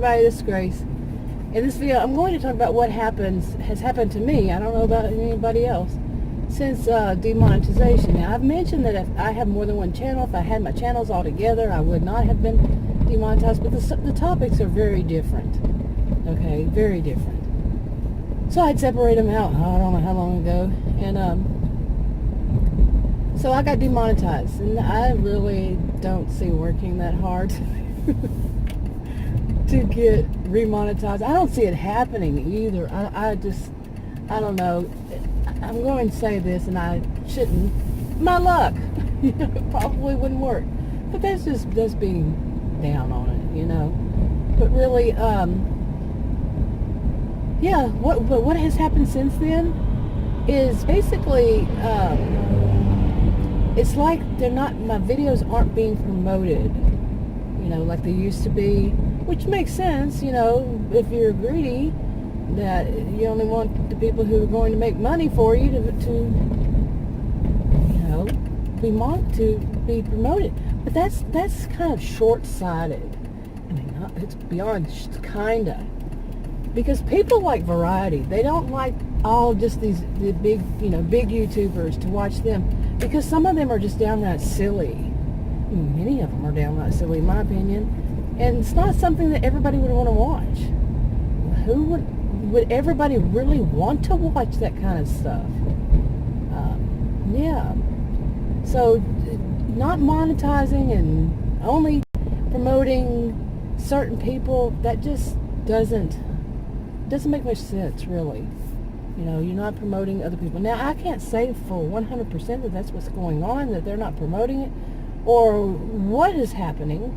everybody, this is Grace. In this video, I'm going to talk about what has happened to me. I don't know about anybody else since demonetization. Now, I've mentioned that if I have more than one channel, if I had my channels all together, I would not have been demonetized. But the topics are very different. Okay, very different. So I'd separate them out. I don't know how long ago, and so I got demonetized, and I really don't see working that hard to get remonetized. I don't see it happening either. I don't know. I'm going to say this, and I shouldn't. My luck, it probably wouldn't work. But that's just being down on it, But really, yeah. What has happened since then is basically, it's like my videos aren't being promoted, like they used to be, which makes sense, if you're greedy, that you only want the people who are going to make money for you to be promoted. But that's kind of short-sighted. I mean, it's beyond kinda, because people like variety. They don't like all just the big YouTubers to watch them, because some of them are just downright silly. Many of them are downright silly, in my opinion, and it's not something that everybody would want to watch. Who would everybody really want to watch that kind of stuff? Yeah. So, not monetizing and only promoting certain people, that just doesn't make much sense, really. You're not promoting other people. Now, I can't say for 100% that that's what's going on, that they're not promoting it, or what is happening.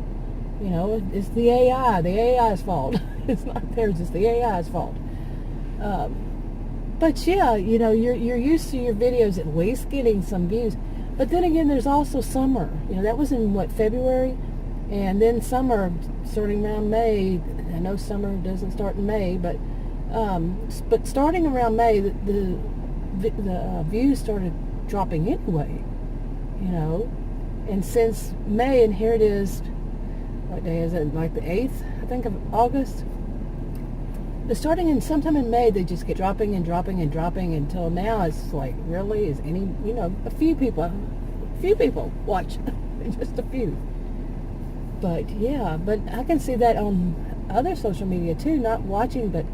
It's the AI. The AI's fault. It's not theirs. It's the AI's fault. But yeah, you're used to your videos at least getting some views. But then again, there's also summer. That was in February, and then summer starting around May. I know summer doesn't start in May, but starting around May, the views started dropping anyway. And since May, and here it is, what day is it? Like the 8th, I think, of August. But starting in sometime in May, they just get dropping and dropping and dropping until now. It's like, really, is any, a few people watch, just a few. But yeah, but I can see that on other social media too, not watching, but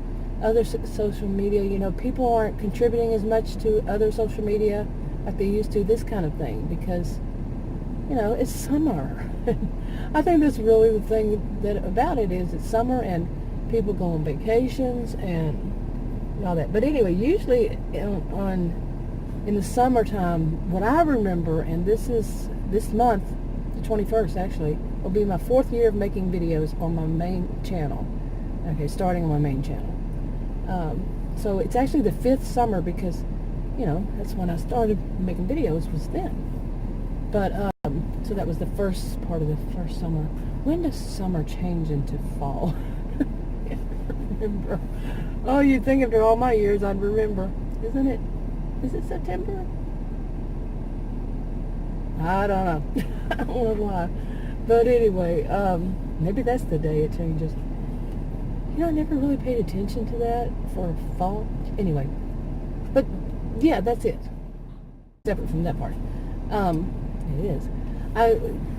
other social media, people aren't contributing as much to other social media like they used to, this kind of thing, because, it's summer. I think that's really the thing about it is it's summer and people go on vacations and all that. But anyway, usually in the summertime, what I remember, and this month, the 21st actually, will be my 4th year of making videos on my main channel. Okay, starting on my main channel. So it's actually the 5th summer, because, that's when I started making videos, was then. But, so that was the first part of the first summer. When does summer change into fall? I can't remember. Oh, you'd think after all my years I'd remember. Isn't it? Is it September? I don't know. I don't know why. But anyway, maybe that's the day it changes. I never really paid attention to that for fall. Anyway, but yeah, that's it. Separate from that part. It is.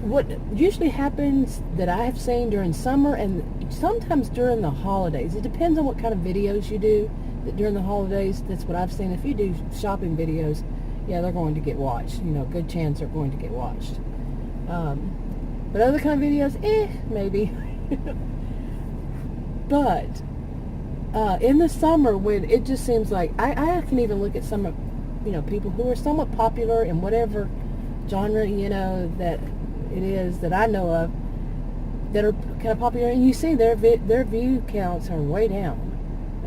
What usually happens that I have seen during summer and sometimes during the holidays, it depends on what kind of videos you do. That during the holidays, that's what I've seen. If you do shopping videos, yeah, they're going to get watched. Good chance they're going to get watched. But other kind of videos, maybe. But in the summer, when it just seems like I can even look at some people who are somewhat popular in whatever genre that it is that I know of, that are kind of popular, and you see their view counts are way down,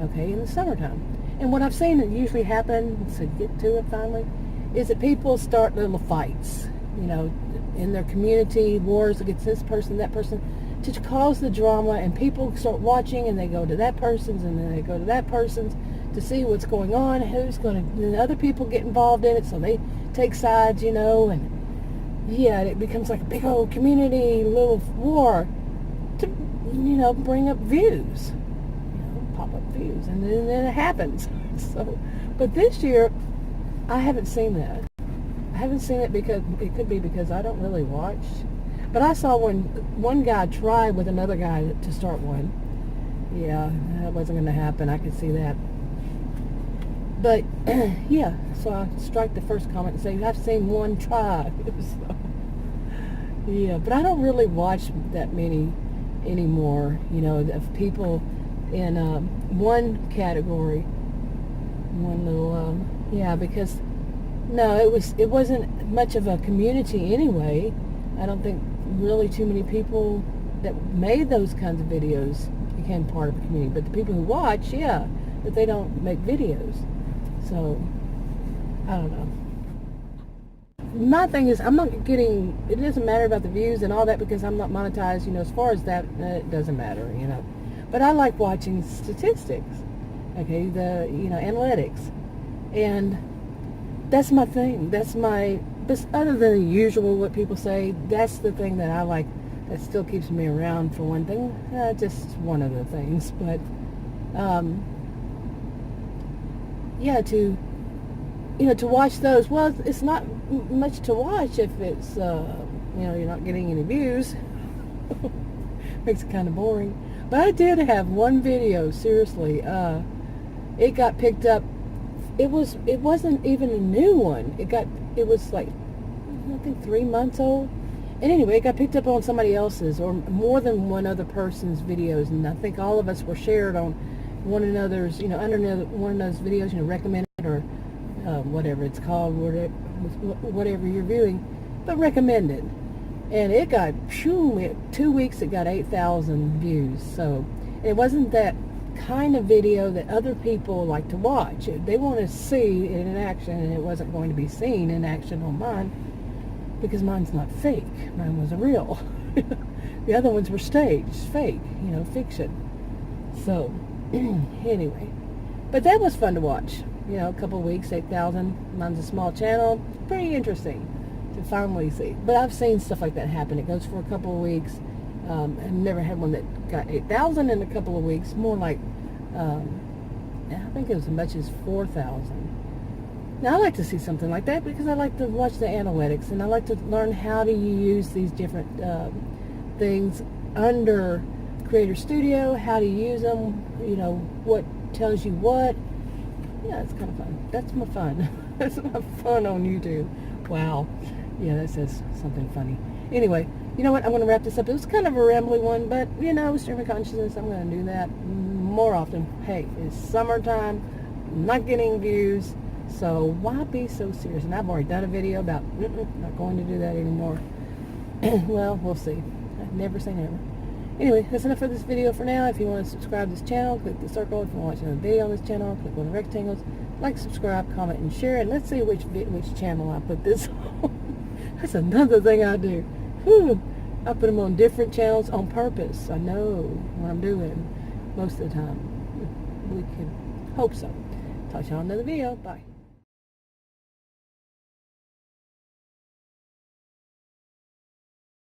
okay, in the summertime. And what I've seen that usually happen, to get to it finally, is that people start little fights, in their community, wars against this person, that person, to cause the drama, and people start watching, and they go to that person's, and then they go to that person's to see what's going on, and other people get involved in it, so they take sides, and yeah, it becomes like a big old community little war. bring up views, pop up views, and then it happens. So, but this year, I haven't seen that. I haven't seen it because it could be because I don't really watch. But I saw one guy try with another guy to start one. Yeah, that wasn't going to happen. I could see that. But yeah, so I strike the first comment and say I've seen one try. So, yeah, but I don't really watch that many anymore. Of people in one category, one little because no, it wasn't much of a community anyway. I don't think really too many people that made those kinds of videos became part of a community. But the people who watch, yeah, but they don't make videos. So I don't know. My thing is, I'm not getting. It doesn't matter about the views and all that because I'm not monetized. As far as that, it doesn't matter. But I like watching statistics. Okay, the analytics, and that's my thing. That's my. Other than the usual, what people say, that's the thing that I like. That still keeps me around for one thing. Just one of the things, but yeah, to watch those. Well, it's not much to watch if it's you're not getting any views. Makes it kind of boring. But I did have one video. Seriously, it got picked up. It wasn't even a new one. It was like I think 3 months old. And anyway, it got picked up on somebody else's or more than one other person's videos, and I think all of us were shared on one another's, under one another's videos, recommended or whatever it's called, whatever you're viewing, but recommended. And it got, 2 weeks it got 8,000 views. So it wasn't that kind of video that other people like to watch. They want to see it in action, and it wasn't going to be seen in action on mine because mine's not fake. Mine was real. The other ones were staged, fake, fiction. So anyway, but that was fun to watch. A couple of weeks, 8,000. Mine's a small channel. Pretty interesting to finally see. But I've seen stuff like that happen. It goes for a couple of weeks. I've never had one that got 8,000 in a couple of weeks. More like, I think it was as much as 4,000. Now, I like to see something like that because I like to watch the analytics, and I like to learn how do you use these different things under Creator Studio, how to use them, what tells you what. Yeah, it's kind of fun. That's my fun. That's my fun on YouTube. Wow. Yeah, that says something funny. Anyway, you know what? I'm going to wrap this up. It was kind of a rambly one, but, stream of consciousness, I'm going to do that more often. Hey, it's summertime. I'm not getting views, so why be so serious? And I've already done a video about not going to do that anymore. Well, we'll see. I've never say never. Anyway, that's enough for this video for now. If you want to subscribe to this channel, click the circle. If you want to watch another video on this channel, click on the rectangles. Like, subscribe, comment, and share. And let's see which channel I put this on. That's another thing I do. Whew. I put them on different channels on purpose. I know what I'm doing most of the time. We can hope so. Talk to y'all in another video. Bye.